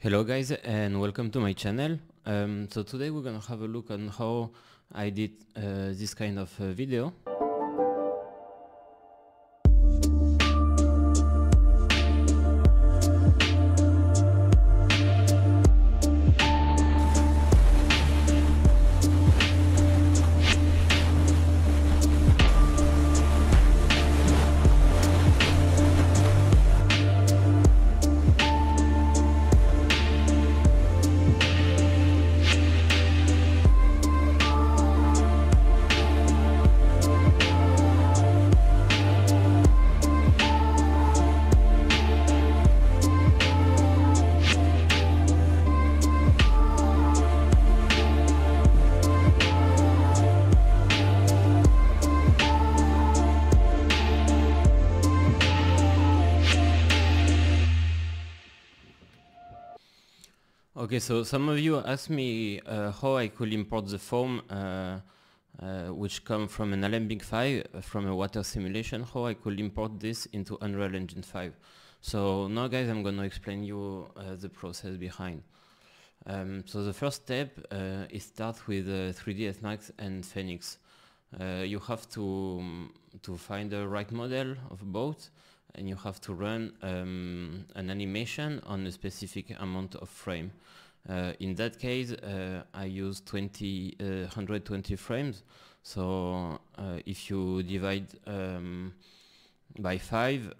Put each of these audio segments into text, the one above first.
Hello guys and welcome to my channel. So today we're gonna have a look on how I did this kind of video. Okay, so some of you asked me how I could import the foam which come from an Alembic 5 from a water simulation, how I could import this into Unreal Engine 5. So now guys, I'm going to explain you the process behind. So the first step is start with 3ds Max and Phoenix. You have to find the right model of both, and you have to run an animation on a specific amount of frame. In that case, I use 120 frames. So if you divide by 5,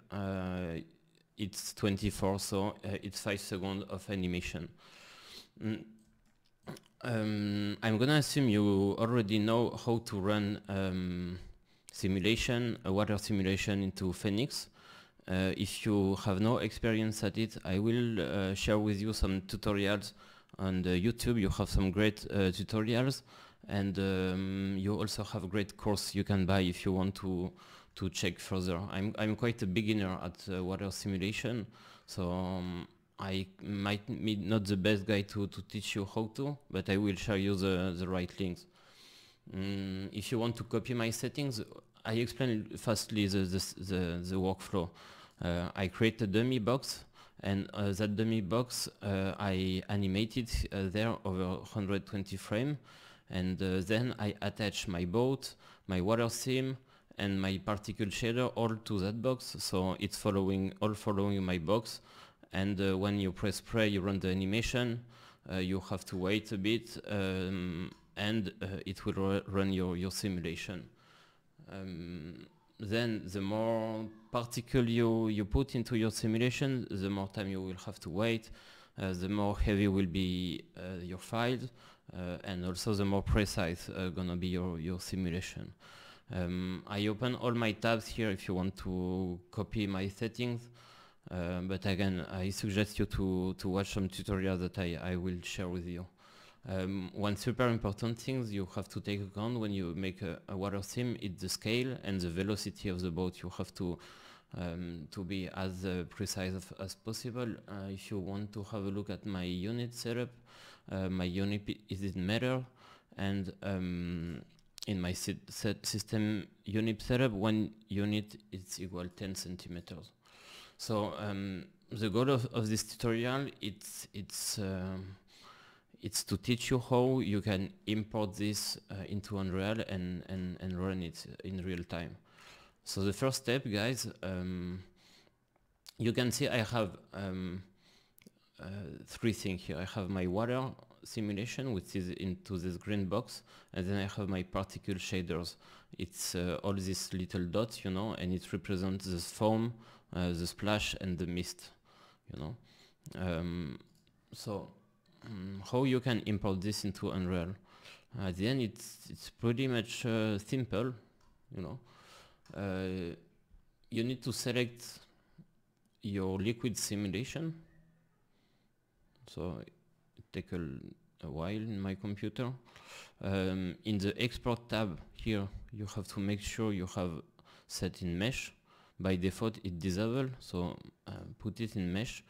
it's 24, so it's 5 seconds of animation. I'm gonna assume you already know how to run simulation, a water simulation into Phoenix. If you have no experience at it, I will share with you some tutorials on YouTube. You have some great tutorials, and you also have great course you can buy if you want to check further. I'm quite a beginner at water simulation, so I might be not the best guy to teach you how to, but I will show you the right links. If you want to copy my settings, I explain fastly the workflow. I create a dummy box, and that dummy box I animated there over 120 frames, and then I attach my boat, my water sim, and my particle shader all to that box, so it's following my box. And when you press play, you run the animation, you have to wait a bit, and it will run your simulation. Then the more particle you put into your simulation, the more time you will have to wait, the more heavy will be your files, and also the more precise gonna be your simulation. I open all my tabs here if you want to copy my settings, but again, I suggest you to watch some tutorials that I will share with you. One super important thing you have to take account when you make a water sim is the scale and the velocity of the boat. You have to be as precise as possible. If you want to have a look at my unit setup, my unit is in meter, and in my system unit setup, 1 unit is equal 10 centimeters. So the goal of this tutorial it's to teach you how you can import this into Unreal and run it in real time. So the first step, guys, you can see I have 3 things here. I have my water simulation, which is into this green box, and then I have my particle shaders. It's all these little dots, you know, and it represents the foam, the splash, and the mist, you know. So how you can import this into Unreal? At the end, it's pretty much simple, you know. You need to select your liquid simulation. So it takes a while in my computer. In the export tab here, you have to make sure you have set in mesh. By default, it disabled, so put it in mesh.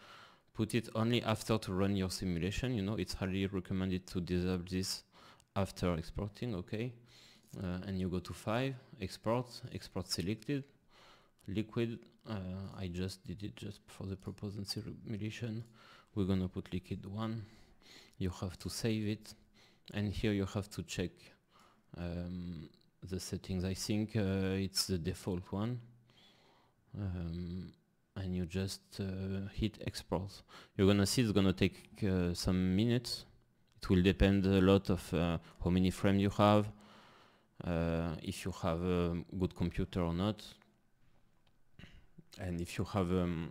Put it only after to run your simulation. You know, it's highly recommended to disable this after exporting. Okay, and you go to 5, export selected, liquid. I just did it just for the purpose of simulation. we're gonna put liquid 1. You have to save it, and here you have to check the settings. I think it's the default one, and you just hit export. You're gonna see it's gonna take some minutes. It will depend a lot of how many frames you have, if you have a good computer or not, and if you have a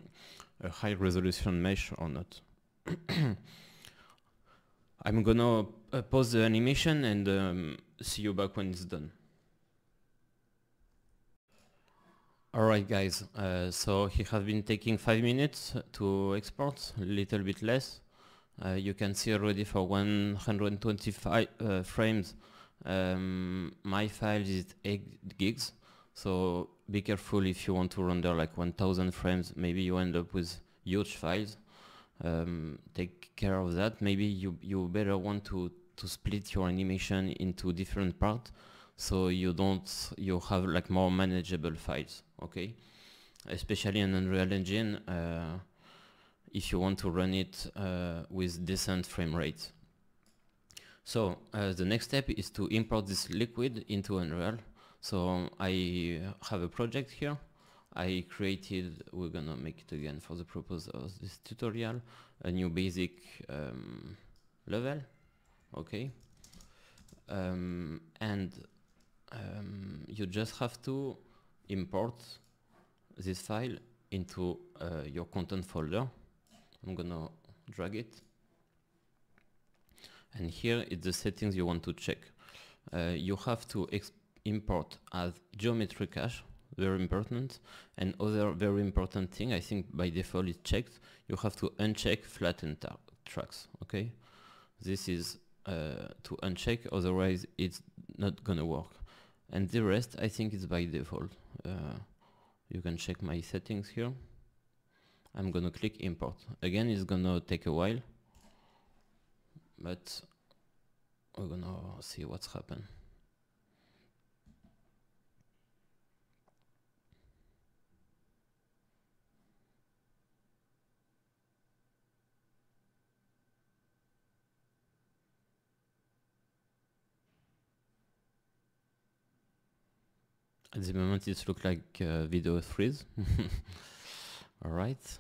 high resolution mesh or not. I'm gonna pause the animation and see you back when it's done. Alright guys, so it has been taking 5 minutes to export, a little bit less. You can see already for 125 frames, my file is 8 gigs. So be careful if you want to render like 1000 frames, maybe you end up with huge files. Take care of that. Maybe you better want to split your animation into different parts, so you have like more manageable files, okay? Especially in Unreal Engine, if you want to run it with decent frame rates. So the next step is to import this liquid into Unreal. So I have a project here. I created, we're gonna make it again for the purpose of this tutorial, a new basic level, okay? You just have to import this file into your content folder. I'm gonna drag it. And here is the settings you want to check. You have to import as geometry cache, very important, and other very important thing, I think by default it's checked, you have to uncheck flatten tracks, okay? This is to uncheck, otherwise it's not gonna work. And the rest, I think it's by default. You can check my settings here. I'm gonna click import. Again, it's gonna take a while, but we're gonna see what's happened. At the moment it looks like video freeze. All right.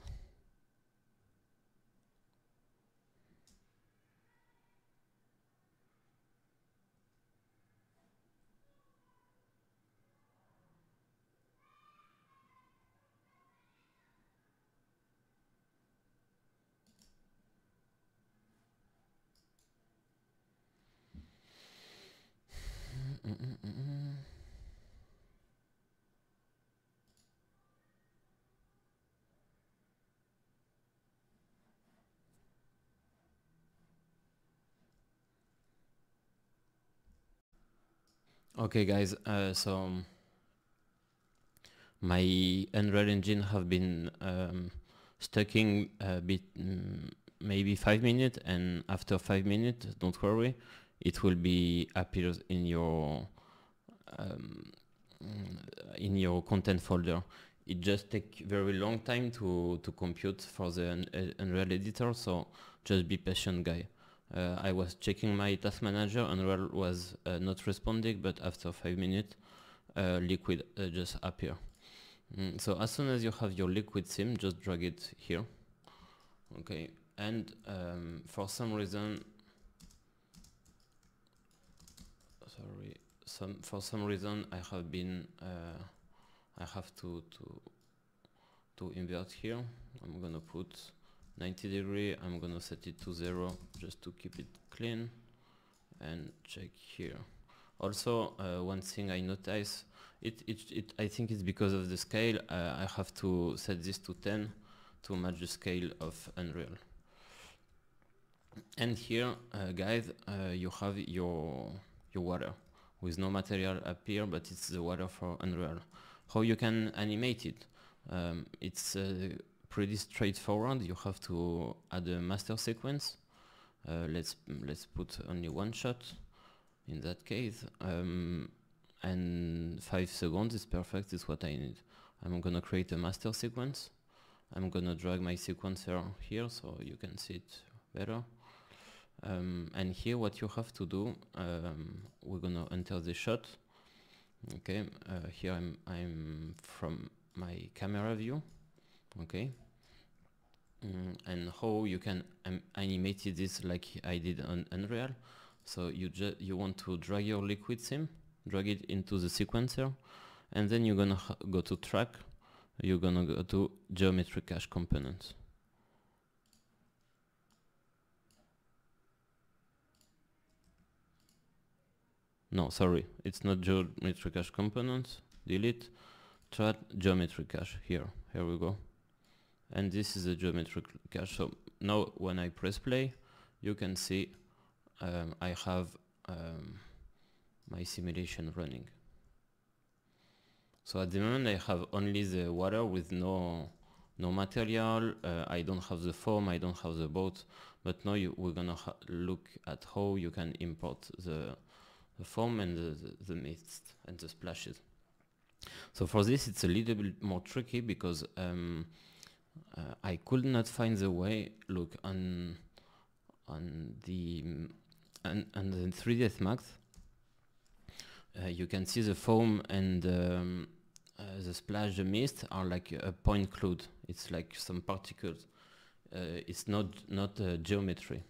Okay guys, so my Unreal Engine have been stucking a bit, maybe 5 minutes, and after 5 minutes, don't worry, it will be appears in your content folder. It just takes very long time to compute for the Unreal editor, so just be patient, guy. I was checking my task manager, Unreal was not responding, but after 5 minutes, liquid just appear. So as soon as you have your liquid sim, just drag it here. Okay, and for some reason, for some reason I have been I have to invert here. I'm gonna put 90 degree. I'm gonna set it to 0 just to keep it clean, and check here. Also, one thing I noticed, I think it's because of the scale. I have to set this to 10 to match the scale of Unreal. And here, guys, you have your water with no material appear, but it's the water for Unreal. How you can animate it? It's pretty straightforward. You have to add a master sequence. Let's put only one shot in that case, and 5 seconds is perfect. Is what I need. I'm gonna create a master sequence. I'm gonna drag my sequencer here so you can see it better. And here what you have to do, we're gonna enter the shot. Okay, here I'm from my camera view. Okay, and how you can animate this like I did on Unreal. So you want to drag your liquid sim, drag it into the sequencer, and then you're gonna go to track. You're gonna go to geometry cache components. No, sorry, it's not geometry cache components. Delete, track geometry cache. Here we go. And this is the geometry cache. So now when I press play, you can see I have my simulation running. So at the moment I have only the water with no material. I don't have the foam, I don't have the boat. But now we're gonna look at how you can import the foam and the mist and the splashes. So for this it's a little bit more tricky because I could not find the way. Look on the 3ds Max. You can see the foam and the splash, the mist are like a point cloud. It's like some particles. It's not geometry.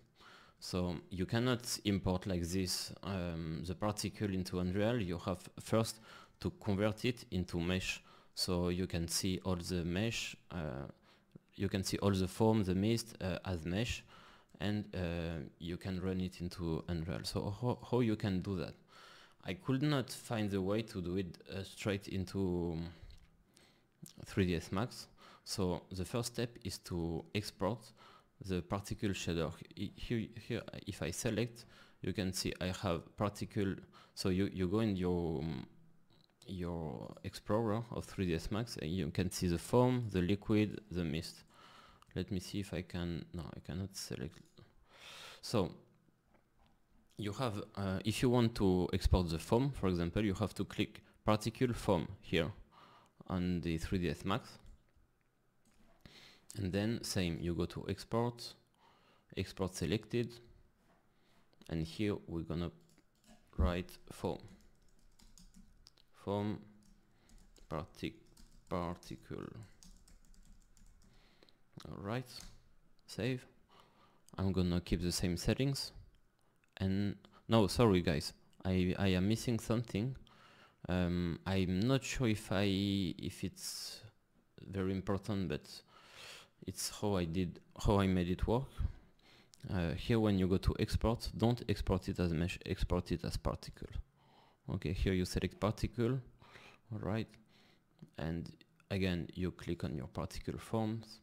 So you cannot import like this the particle into Unreal. You have first to convert it into mesh. So you can see all the mesh. You can see all the foam, the mist as mesh, and you can run it into Unreal. So how you can do that? I could not find the way to do it straight into 3ds Max. So the first step is to export the particle shader. Here, if I select, you can see I have particle. So you go in your Explorer of 3ds Max and you can see the foam, the liquid, the mist. Let me see if I can. No, I cannot select. So you have, if you want to export the foam, for example, you have to click particle foam here on the 3ds Max. And then same, you go to export, export selected, and here we're gonna write foam particle. Alright, save. I'm gonna keep the same settings. And no, sorry guys, I am missing something. I'm not sure if it's very important, but it's how I made it work. Here when you go to export, don't export it as mesh, export it as particle. Okay, here you select particle, alright, and again you click on your particle forms,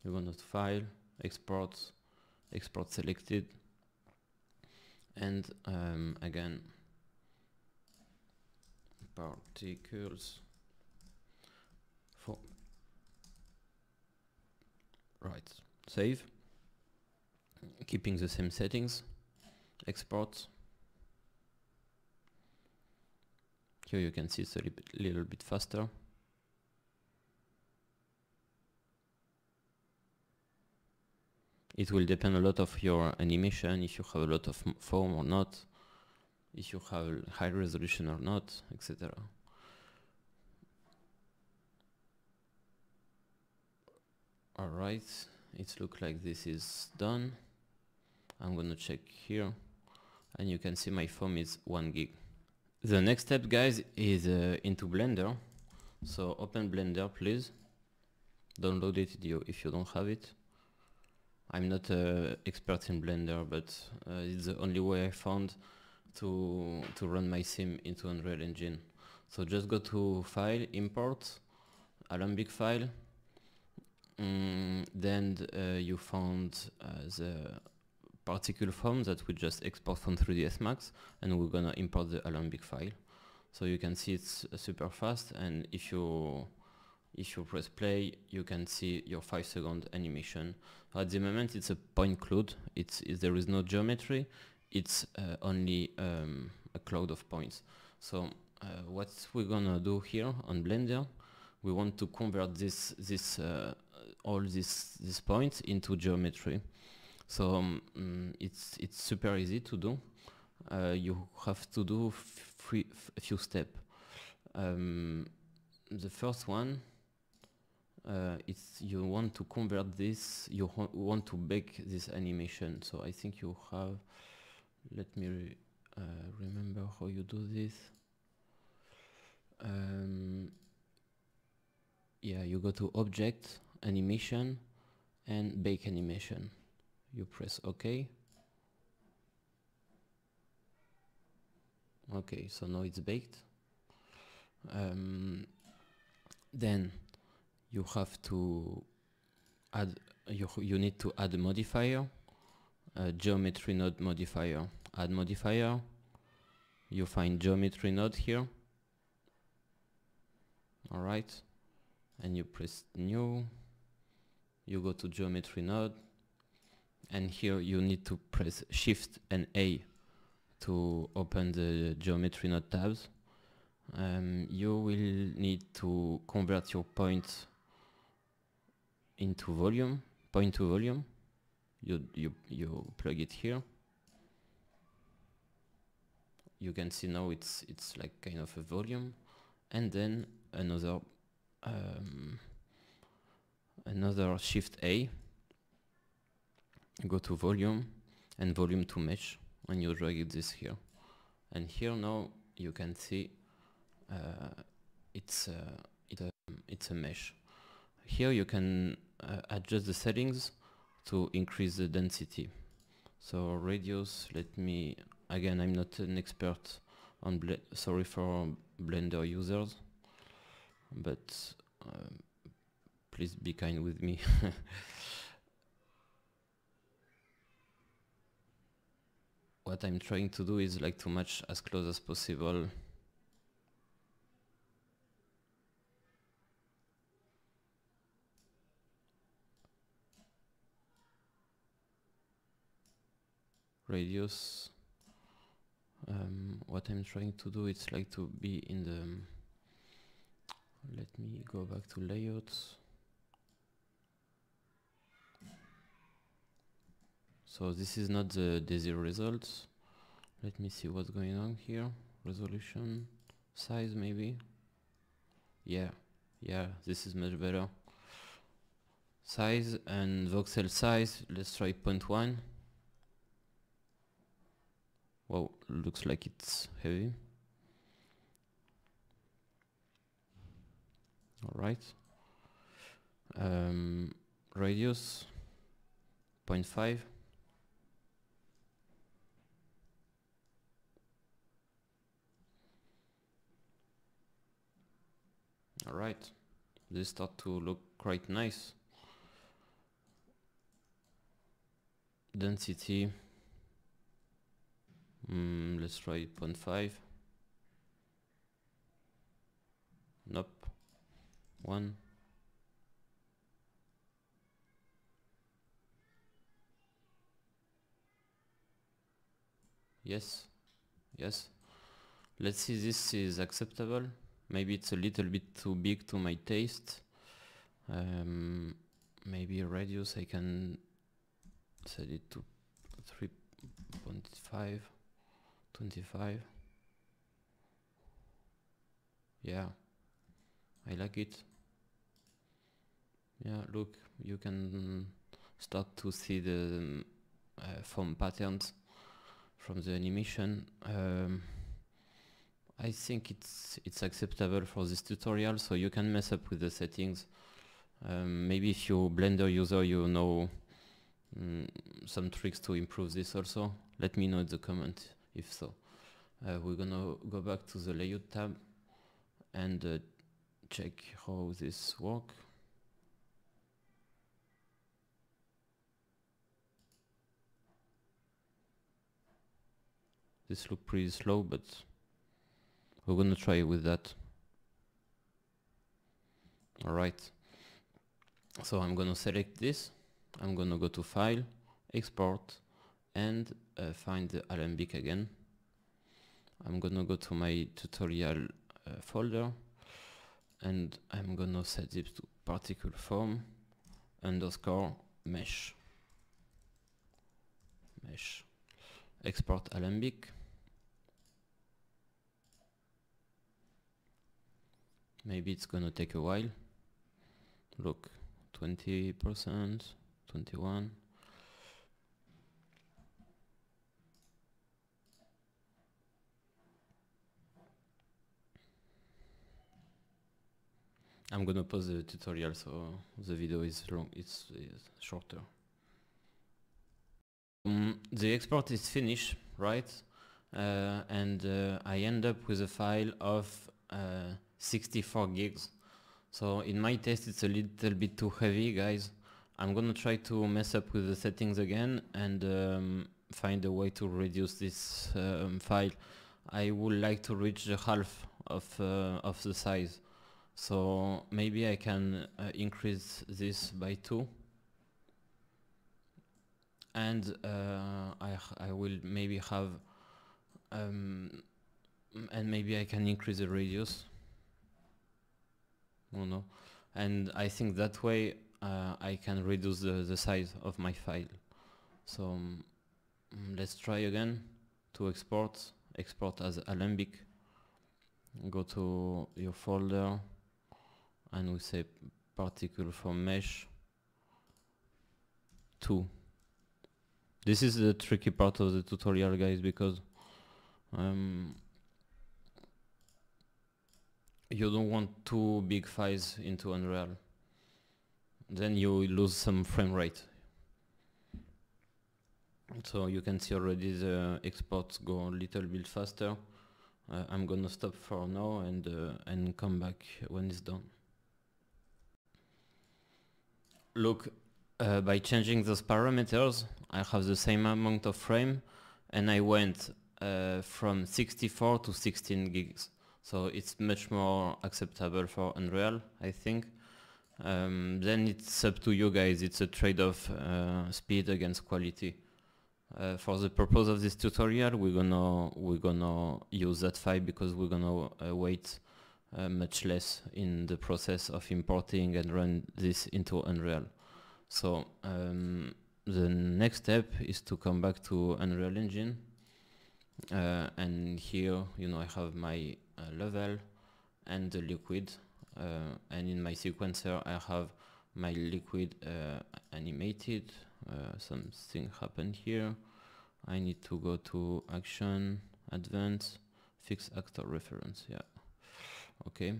you go to file, export selected, and again particles form. Right, save, keeping the same settings, export. Here you can see it's a little bit faster. It will depend a lot of your animation, if you have a lot of foam or not, if you have high resolution or not, etc. Alright, it looks like this is done. I'm gonna check here, and you can see my foam is 1 gig. The next step, guys, is into Blender. So open Blender, please. Download it if you don't have it. I'm not an expert in Blender, but it's the only way I found to run my sim into Unreal Engine. So just go to File, Import, Alembic File. Then you found the particle form that we just export from 3ds Max, and we're gonna import the Alembic file. So you can see it's super fast, and if you press play, you can see your 5-second animation. At the moment it's a point cloud, there is no geometry, it's only a cloud of points. So what we're gonna do here on Blender, we want to convert this all these points into geometry. So it's super easy to do. You have to do a few steps. The first one, it's you want to convert this, you want to bake this animation. So I think you have, let me remember how you do this. Yeah, you go to Object, Animation, and Bake Animation. You press OK. Okay, so now it's baked. Then you have to add, you need to add a modifier, a geometry node modifier. Add modifier, you find geometry node here. Alright, and you press new, you go to geometry node, and here you need to press Shift and A to open the geometry node tabs. You will need to convert your point into volume, point to volume. You plug it here. You can see now it's like kind of a volume, and then another Shift A. Go to volume and volume to mesh, and you drag this here. And here now you can see it's a mesh. Here you can adjust the settings to increase the density. So radius, let me, again, I'm not an expert on sorry for Blender users, but please be kind with me. What I'm trying to do is like to match as close as possible. Radius. What I'm trying to do is like to be in the, let me go back to layouts. So this is not the desired results. Let me see what's going on here. Resolution, size maybe. Yeah, this is much better. Size and voxel size, let's try 0.1. Wow, looks like it's heavy. All right. Radius 0.5. All right, this start to look quite nice. Density, let's try 0.5. Nope. 1. Yes. Let's see, this is acceptable. Maybe it's a little bit too big to my taste. Maybe radius I can set it to 3.5, 25. Yeah, I like it. Yeah, look, you can start to see the form patterns from the animation. I think it's acceptable for this tutorial, so you can mess up with the settings. Maybe if you're Blender user, you know some tricks to improve this also. Let me know in the comment if so. We're gonna go back to the layout tab and check how this works. This looks pretty slow, but we're gonna try with that. Alright, so I'm gonna select this, I'm gonna go to File, Export, and find the Alembic again. I'm gonna go to my tutorial folder, and I'm gonna set it to particle form, underscore mesh. Export Alembic. Maybe it's gonna take a while. Look, 20%, 21. I'm gonna pause the tutorial so the video is long, it's shorter. The export is finished, right? And I end up with a file of 64 gigs. So in my test it's a little bit too heavy, guys. I'm gonna try to mess up with the settings again and find a way to reduce this file. I would like to reach the half of the size. So maybe I can increase this by 2. And I will maybe have and maybe I can increase the radius. Oh no. And I think that way I can reduce the size of my file. So let's try again to export as Alembic. Go to your folder and we say particle from mesh 2. This is the tricky part of the tutorial, guys, because you don't want too big files into Unreal. Then you lose some frame rate. So you can see already the exports go a little bit faster. I'm gonna stop for now and come back when it's done. Look, by changing those parameters, I have the same amount of frame, and I went from 64 to 16 gigs. So it's much more acceptable for Unreal, I think. Then it's up to you guys. It's a trade-off, speed against quality. For the purpose of this tutorial, we're gonna use that file because we're gonna wait much less in the process of importing and run this into Unreal. So the next step is to come back to Unreal Engine, and here, you know, I have my level and the liquid, and in my sequencer I have my liquid animated. Something happened here. I need to go to action, advanced, fix actor reference. Yeah, okay.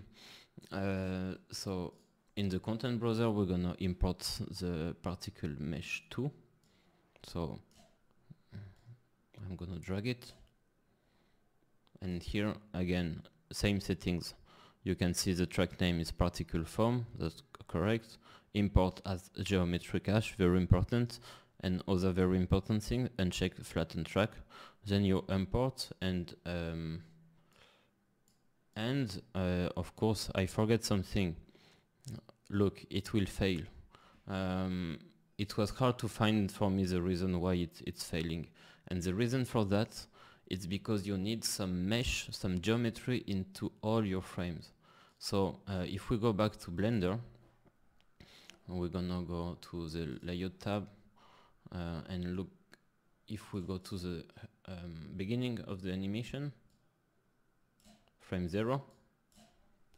So in the content browser we're gonna import the particle mesh 2. So I'm gonna drag it, and here again same settings. You can see the track name is particle form, that's correct. Import as geometric hash, very important. And other very important thing, uncheck flatten track. Then you import and of course I forget something. Look, it will fail. It was hard to find for me the reason why it's failing. And the reason for that is because you need some mesh, some geometry into all your frames. So if we go back to Blender, we're gonna go to the layout tab and look, if we go to the beginning of the animation, frame 0,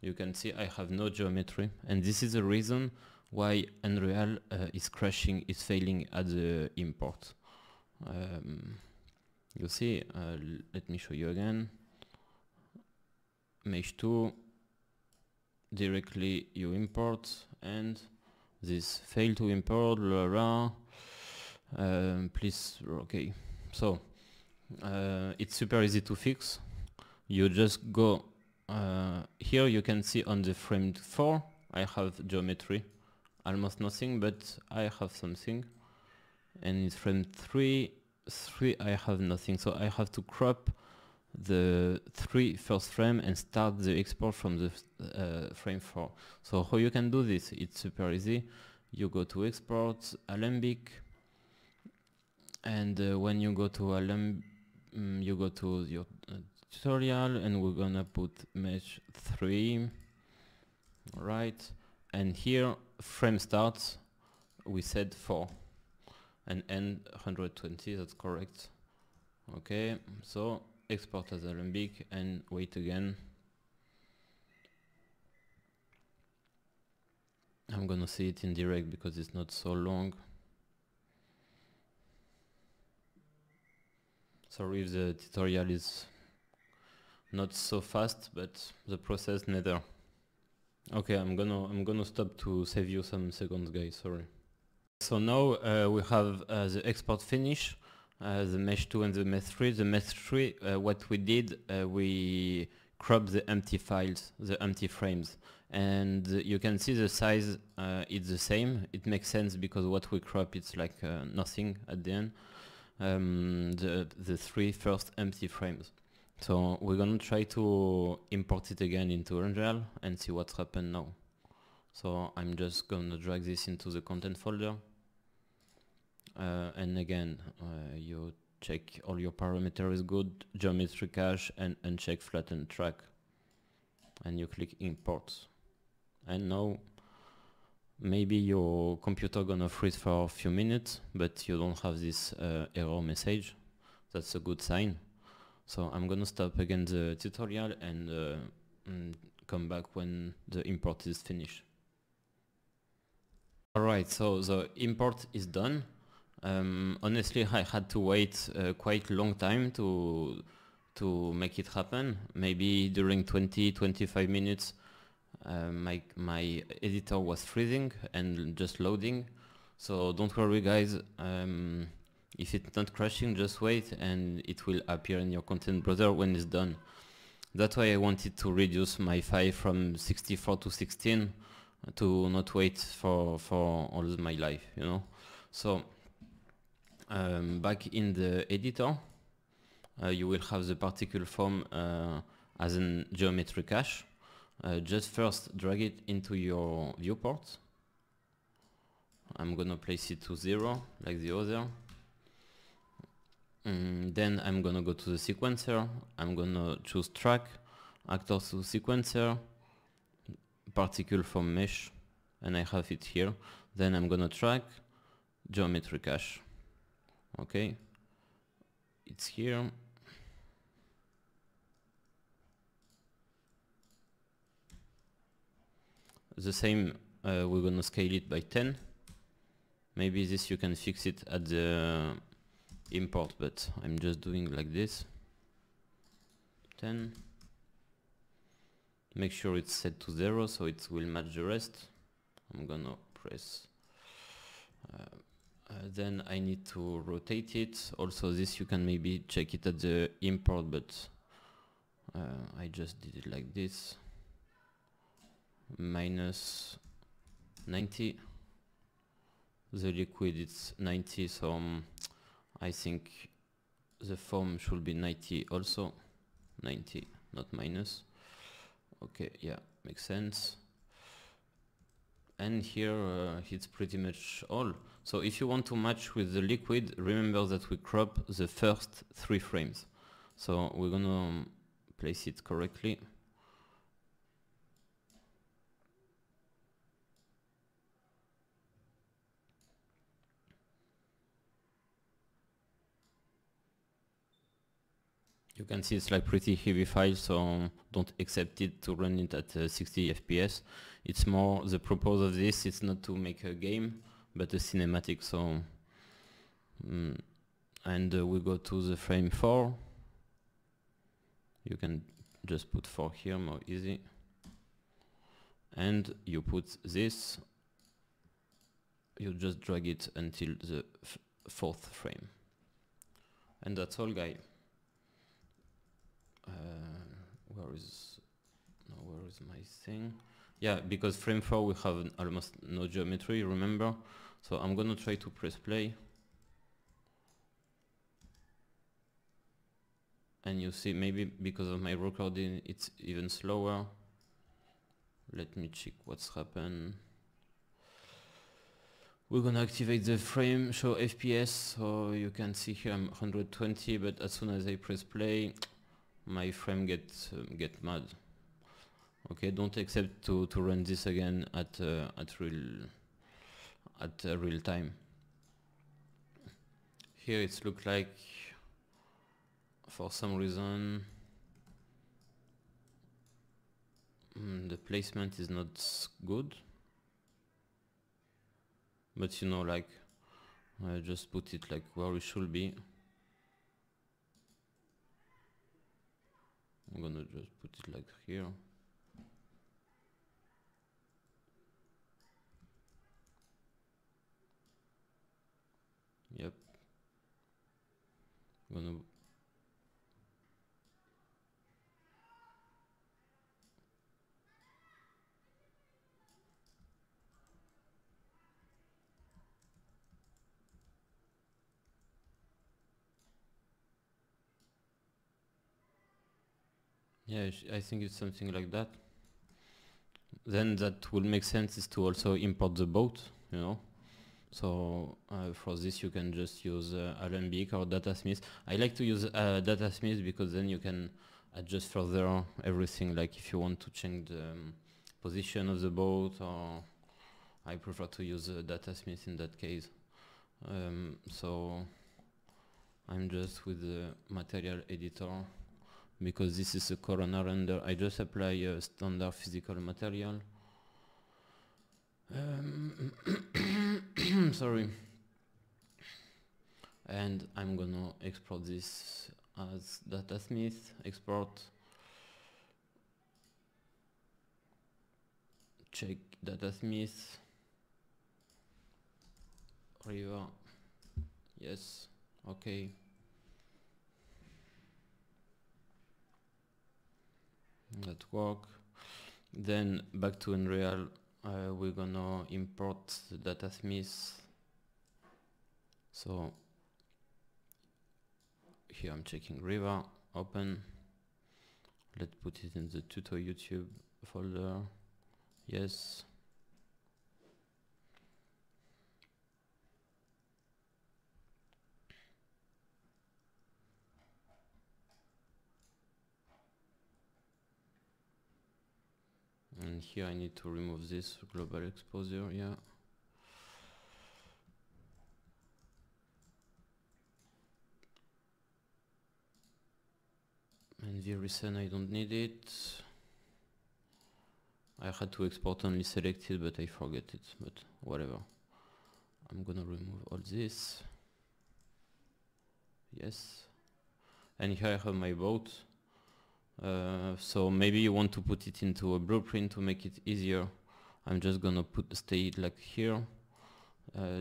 you can see I have no geometry, and this is the reason why Unreal is crashing, is failing at the import. You see, let me show you again. Mesh 2, directly you import, and this failed to import, blah, blah, please, okay. So it's super easy to fix. You just go here, you can see on the frame 4 I have geometry, almost nothing, but I have something. And in frame 3 I have nothing, so I have to crop the 3 first frame and start the export from the frame 4. So how you can do this? It's super easy. You go to export, Alembic, and when you go to you go to your tutorial, and we're gonna put mesh 3, right? And here frame starts, we said 4 and end 120, that's correct. Okay, so export as Alembic and wait again. I'm gonna see it in direct because it's not so long. Sorry if the tutorial is not so fast, but the process neither. Okay, I'm gonna stop to save you some seconds, guys. Sorry. So now we have the export finish, the mesh 2 and the mesh 3. The mesh 3, what we did, we cropped the empty files, the empty frames, and you can see the size it's the same. It makes sense because what we crop it's like nothing at the end. The 3 first empty frames. So we're gonna try to import it again into Unreal and see what's happened now. So I'm just gonna drag this into the content folder. And again, you check all your parameters is good, geometry cache, and uncheck flatten track. And you click import. And now maybe your computer gonna freeze for a few minutes, but you don't have this error message. That's a good sign. So I'm gonna stop again the tutorial and come back when the import is finished. Alright, so the import is done. Honestly, I had to wait quite a long time to make it happen. Maybe during 20-25 minutes my editor was freezing and just loading. So don't worry guys, if it's not crashing, just wait and it will appear in your content browser when it's done. That's why I wanted to reduce my file from 64 to 16 to not wait for all my life, you know. So back in the editor, you will have the particle form as a geometry cache. Just first drag it into your viewport. I'm gonna place it to 0 like the other. Then I'm gonna go to the sequencer. I'm gonna choose track, actor to sequencer, particle from mesh, and I have it here. Then I'm gonna track, geometry cache. Okay, it's here. The same, we're gonna scale it by 10. Maybe this you can fix it at the import, but I'm just doing like this. 10. Make sure it's set to 0 so it will match the rest. I'm gonna press. Then I need to rotate it. Also this you can maybe check it at the import, but I just did it like this. Minus 90. The liquid is 90, so I think the form should be 90 also. 90, not minus. Okay, yeah, makes sense. And here it's pretty much all. So if you want to match with the liquid, remember that we crop the first 3 frames. So we're gonna place it correctly. You can see it's like pretty heavy file, so don't accept it to run it at 60 FPS. It's more, the purpose of this is not to make a game, but a cinematic. So, and we go to the frame 4. You can just put 4 here, more easy. And you put this, you just drag it until the 4th frame. And that's all, guys. Where is my thing? Yeah, because frame 4 we have almost no geometry, remember? So I'm gonna try to press play. And you see, maybe because of my recording it's even slower. Let me check what's happened. We're gonna activate the frame show FPS, so you can see here I'm 120, but as soon as I press play, my frame get mad. Okay, don't accept to run this again at at real time. Here it looks like for some reason the placement is not good, but you know, like I just put it like where it should be. I'm gonna just put it like here. Yep. Gonna yeah, I think it's something like that. Then that will make sense is to also import the boat, you know. So for this you can just use Alembic or Datasmith. I like to use Datasmith because then you can adjust further everything, like if you want to change the position of the boat, or I prefer to use Datasmith in that case. So I'm just with the material editor because this is a corona render. I just apply a standard physical material. Sorry. And I'm gonna export this as Datasmith, export, check Datasmith, river, yes, okay. That work. Then back to Unreal, we're gonna import the Datasmith. So here I'm checking river, open. Let's put it in the tuto YouTube folder. Yes. And here I need to remove this global exposure, yeah. And the recent, I don't need it. I had to export only selected, but I forget it, but whatever. I'm gonna remove all this. Yes. And here I have my boat. So maybe you want to put it into a blueprint to make it easier. I'm just gonna stay it like here.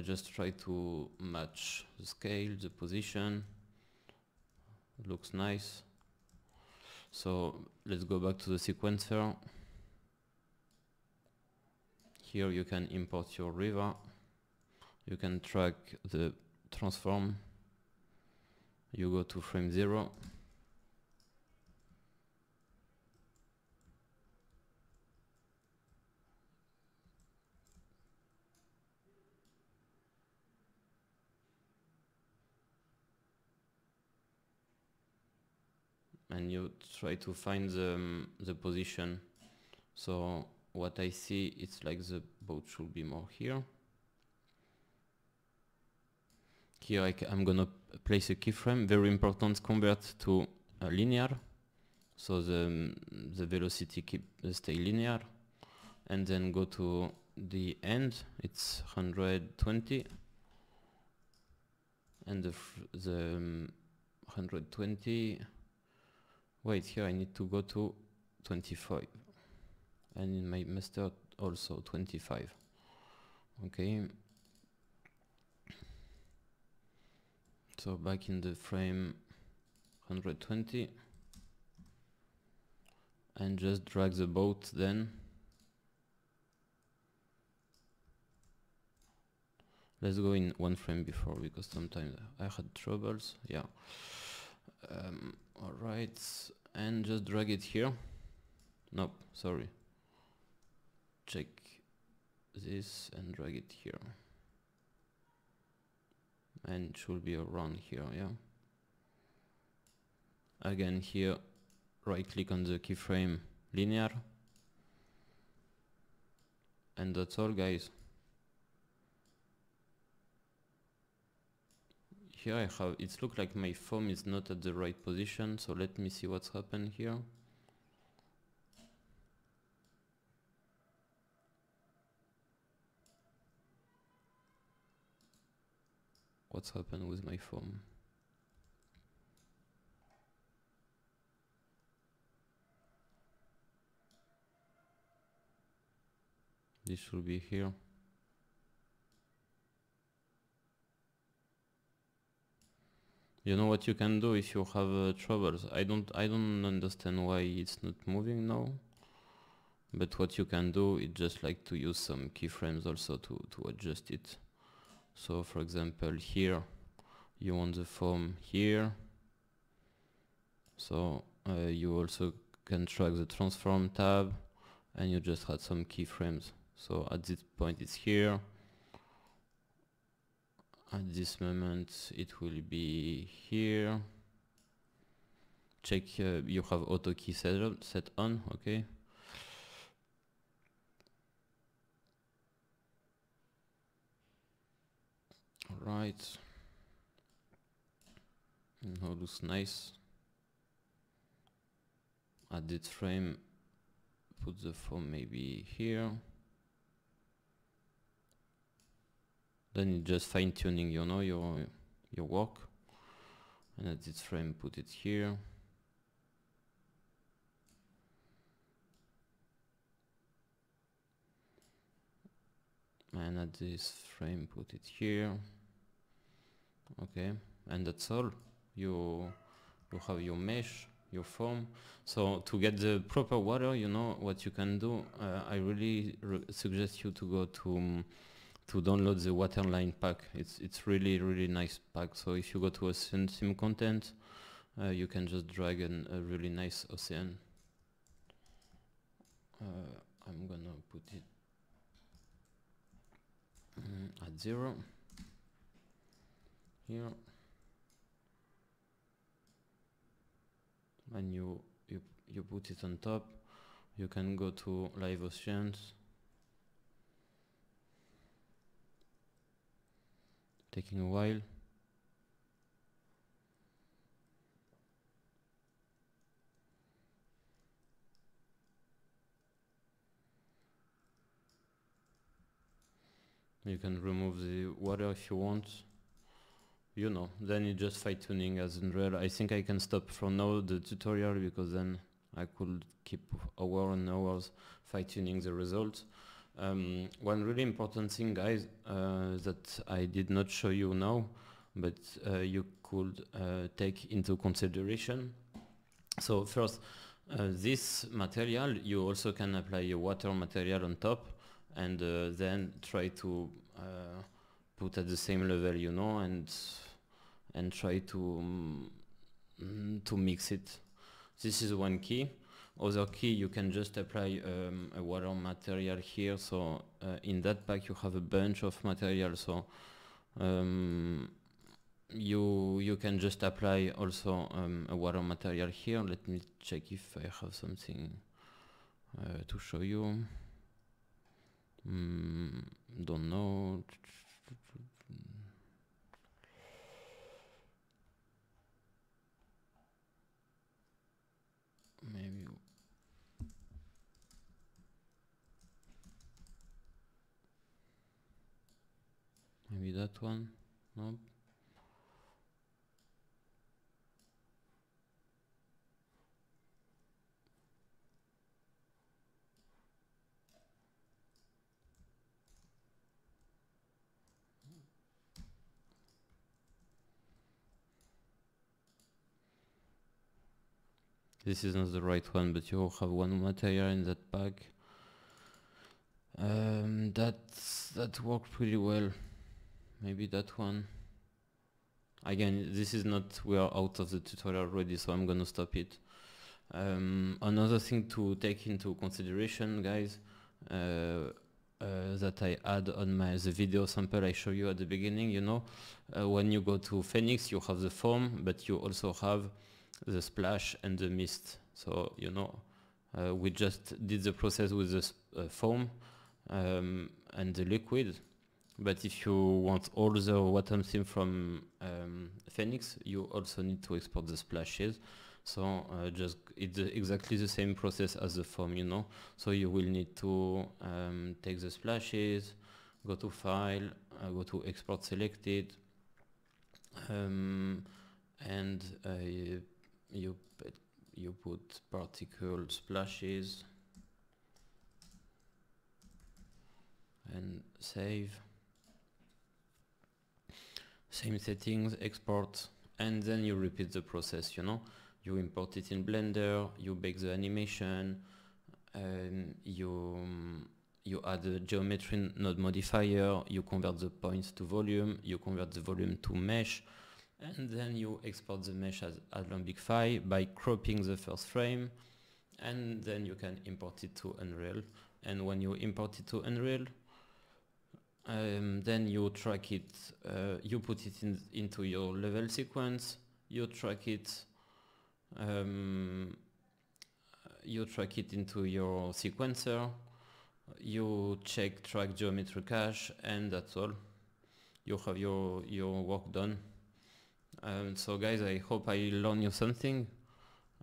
Just try to match the scale, the position. It looks nice. So let's go back to the sequencer. Here you can import your river. You can track the transform. You go to frame 0. And you try to find the position. So what I see, it's like the boat should be more here. Here I'm gonna place a keyframe. Very important, convert to a linear. So the velocity stay linear. And then go to the end, it's 120. And the 120, wait, here I need to go to 25. And in my master also 25. Okay. So back in the frame 120. And just drag the boat then. Let's go in one frame before because sometimes I had troubles. Yeah. Alright. And just drag it here. Nope, sorry. Check this and drag it here. And it should be around here, yeah. Again here, right click on the keyframe linear. And that's all, guys. here I have, it looks like my foam is not at the right position, so let me see what's happened here. What's happened with my foam? This should be here. You know what you can do if you have troubles? I don't understand why it's not moving now. But what you can do is just like to use some keyframes also to adjust it. So for example here, you want the foam here. So you also can track the transform tab and you just add some keyframes. So at this point it's here. At this moment it will be here. Check you have auto key set on, okay. Alright. Now looks nice. Add this frame, put the foam maybe here. Then it's just fine tuning, you know, your work. And at this frame, put it here. And at this frame, put it here. Okay, and that's all. You have your mesh, your foam. So to get the proper water, you know what you can do. I really suggest you to go to download the Waterline pack. It's really nice pack. So if you go to Ocean Sim content, you can just drag a really nice ocean. I'm gonna put it at 0 here, and you put it on top. You can go to live oceans, taking a while. You can remove the water if you want, you know, then it's just fine tuning as in real. I think I can stop from now the tutorial because then I could keep hours and hours fine tuning the results. One really important thing, guys, that I did not show you now, but you could take into consideration. So first, this material, you also can apply a water material on top, and then try to put at the same level, you know, and try to mix it. This is one key. Other key, you can just apply a water material here. So in that pack you have a bunch of material. So you can just apply also a water material here. Let me check if I have something to show you. Don't know. Maybe that one. Nope. This is not the right one, but you have one material in that pack. That worked pretty well. Maybe that one. Again, this is not, we are out of the tutorial already, so I'm gonna stop it. Another thing to take into consideration, guys, that I add on the video sample I show you at the beginning, you know, when you go to Phoenix, you have the foam, but you also have the splash and the mist. So, you know, we just did the process with the foam and the liquid, But if you want all the waterline theme from Phoenix, you also need to export the splashes. So just it's exactly the same process as the form, you know. So you will need to take the splashes, go to File, go to Export Selected, and you put particle splashes and save. Same settings, export, and then you repeat the process, you know. You import it in Blender, you bake the animation, you add a geometry node modifier, you convert the points to volume, you convert the volume to mesh, and then you export the mesh as Alembic file by cropping the first frame, and then you can import it to Unreal. And when you import it to Unreal, then you track it, you put it into your level sequence, you track it into your sequencer, you track geometry cache, and that's all. You have your work done. So guys, I hope I learned you something.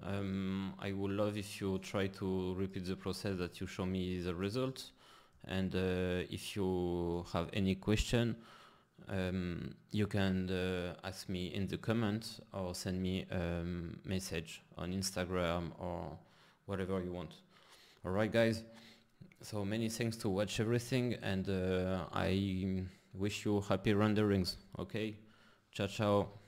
I would love if you try to repeat the process that you show me the results. And if you have any question, you can ask me in the comments or send me a message on Instagram or whatever you want. Alright guys, so many thanks to watch everything, and I wish you happy renderings. Okay, ciao ciao.